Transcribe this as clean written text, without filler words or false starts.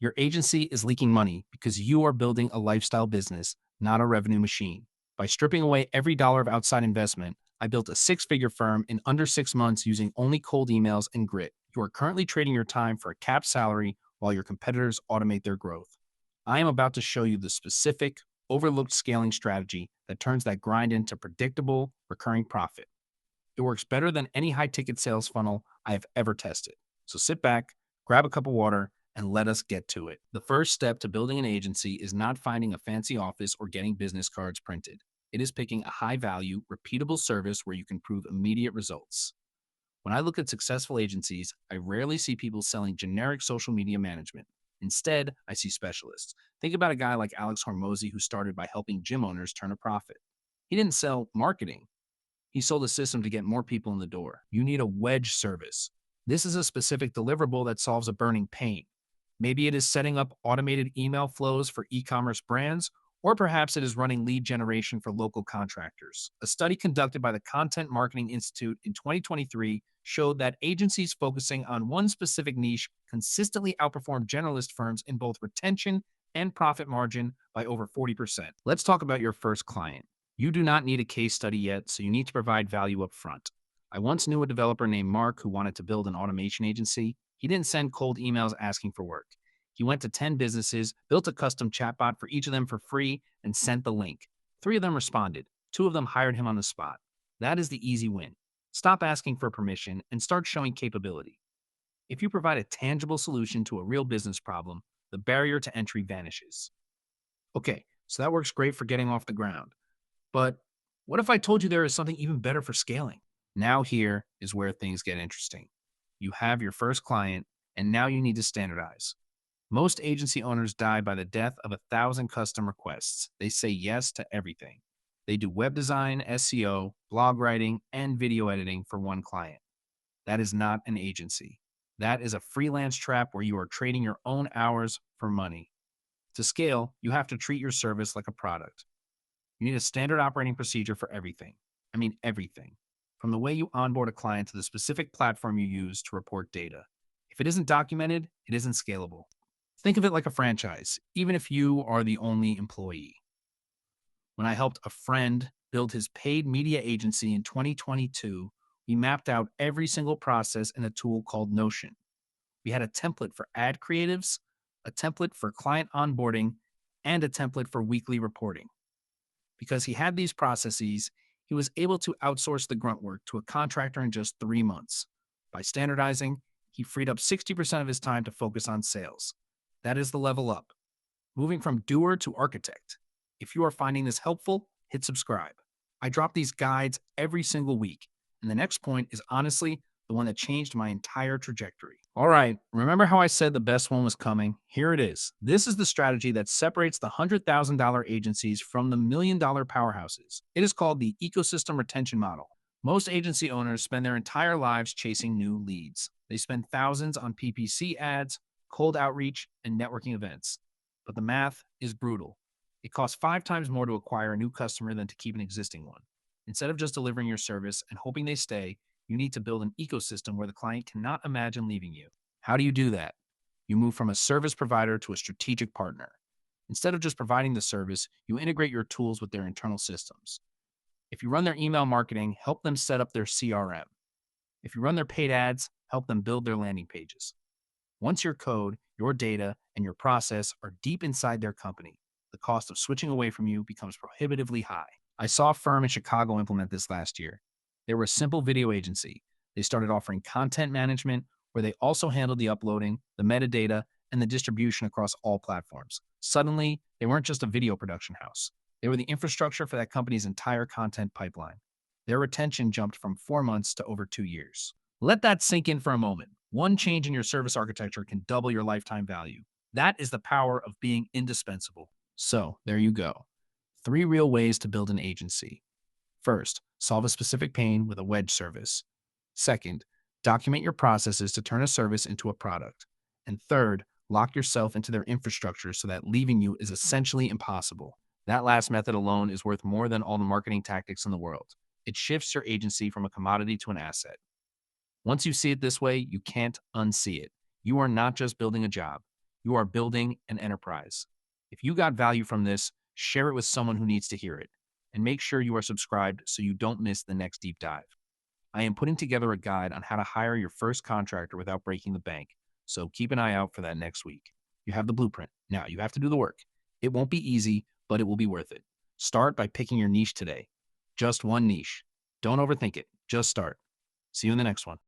Your agency is leaking money because you are building a lifestyle business, not a revenue machine. By stripping away every dollar of outside investment, I built a six-figure firm in under 6 months using only cold emails and grit. You are currently trading your time for a capped salary while your competitors automate their growth. I am about to show you the specific, overlooked scaling strategy that turns that grind into predictable, recurring profit. It works better than any high ticket sales funnel I have ever tested. So sit back, grab a cup of water, and let us get to it. The first step to building an agency is not finding a fancy office or getting business cards printed. It is picking a high value, repeatable service where you can prove immediate results. When I look at successful agencies, I rarely see people selling generic social media management. Instead, I see specialists. Think about a guy like Alex Hormozy who started by helping gym owners turn a profit. He didn't sell marketing. He sold a system to get more people in the door. You need a wedge service. This is a specific deliverable that solves a burning pain. Maybe it is setting up automated email flows for e-commerce brands, or perhaps it is running lead generation for local contractors. A study conducted by the Content Marketing Institute in 2023 showed that agencies focusing on one specific niche consistently outperformed generalist firms in both retention and profit margin by over 40%. Let's talk about your first client. You do not need a case study yet, so you need to provide value up front. I once knew a developer named Mark who wanted to build an automation agency. He didn't send cold emails asking for work. He went to 10 businesses, built a custom chatbot for each of them for free, and sent the link. 3 of them responded. 2 of them hired him on the spot. That is the easy win. Stop asking for permission and start showing capability. If you provide a tangible solution to a real business problem, the barrier to entry vanishes. Okay, so that works great for getting off the ground. But what if I told you there is something even better for scaling? Now, here is where things get interesting. You have your first client, and now you need to standardize. Most agency owners die by the death of 1,000 custom requests. They say yes to everything. They do web design, SEO, blog writing, and video editing for one client. That is not an agency. That is a freelance trap where you are trading your own hours for money. To scale, you have to treat your service like a product. You need a standard operating procedure for everything. I mean, everything. From the way you onboard a client to the specific platform you use to report data. If it isn't documented, it isn't scalable. Think of it like a franchise, even if you are the only employee. When I helped a friend build his paid media agency in 2022, we mapped out every single process in a tool called Notion. We had a template for ad creatives, a template for client onboarding, and a template for weekly reporting. Because he had these processes, he was able to outsource the grunt work to a contractor in just 3 months. By standardizing, he freed up 60% of his time to focus on sales. That is the level up. Moving from doer to architect. If you are finding this helpful, hit subscribe. I drop these guides every single week, and the next point is honestly the one that changed my entire trajectory. All right, remember how I said the best one was coming? Here it is. This is the strategy that separates the $100,000 agencies from the $1 million powerhouses. It is called the ecosystem retention model. Most agency owners spend their entire lives chasing new leads. They spend thousands on PPC ads, cold outreach, and networking events. But the math is brutal. It costs 5 times more to acquire a new customer than to keep an existing one. Instead of just delivering your service and hoping they stay, you need to build an ecosystem where the client cannot imagine leaving you. How do you do that? You move from a service provider to a strategic partner. Instead of just providing the service, you integrate your tools with their internal systems. If you run their email marketing, help them set up their CRM. If you run their paid ads, help them build their landing pages. Once your code, your data, and your process are deep inside their company, the cost of switching away from you becomes prohibitively high. I saw a firm in Chicago implement this last year. They were a simple video agency. They started offering content management where they also handled the uploading, the metadata, and the distribution across all platforms. Suddenly, they weren't just a video production house. They were the infrastructure for that company's entire content pipeline. Their retention jumped from 4 months to over 2 years. Let that sink in for a moment. One change in your service architecture can double your lifetime value. That is the power of being indispensable. So, there you go. 3 real ways to build an agency. First, solve a specific pain with a wedge service. Second, document your processes to turn a service into a product. And third, lock yourself into their infrastructure so that leaving you is essentially impossible. That last method alone is worth more than all the marketing tactics in the world. It shifts your agency from a commodity to an asset. Once you see it this way, you can't unsee it. You are not just building a job. You are building an enterprise. If you got value from this, share it with someone who needs to hear it. And make sure you are subscribed so you don't miss the next deep dive. I am putting together a guide on how to hire your first contractor without breaking the bank. So keep an eye out for that next week. You have the blueprint. Now you have to do the work. It won't be easy, but it will be worth it. Start by picking your niche today. Just one niche. Don't overthink it. Just start. See you in the next one.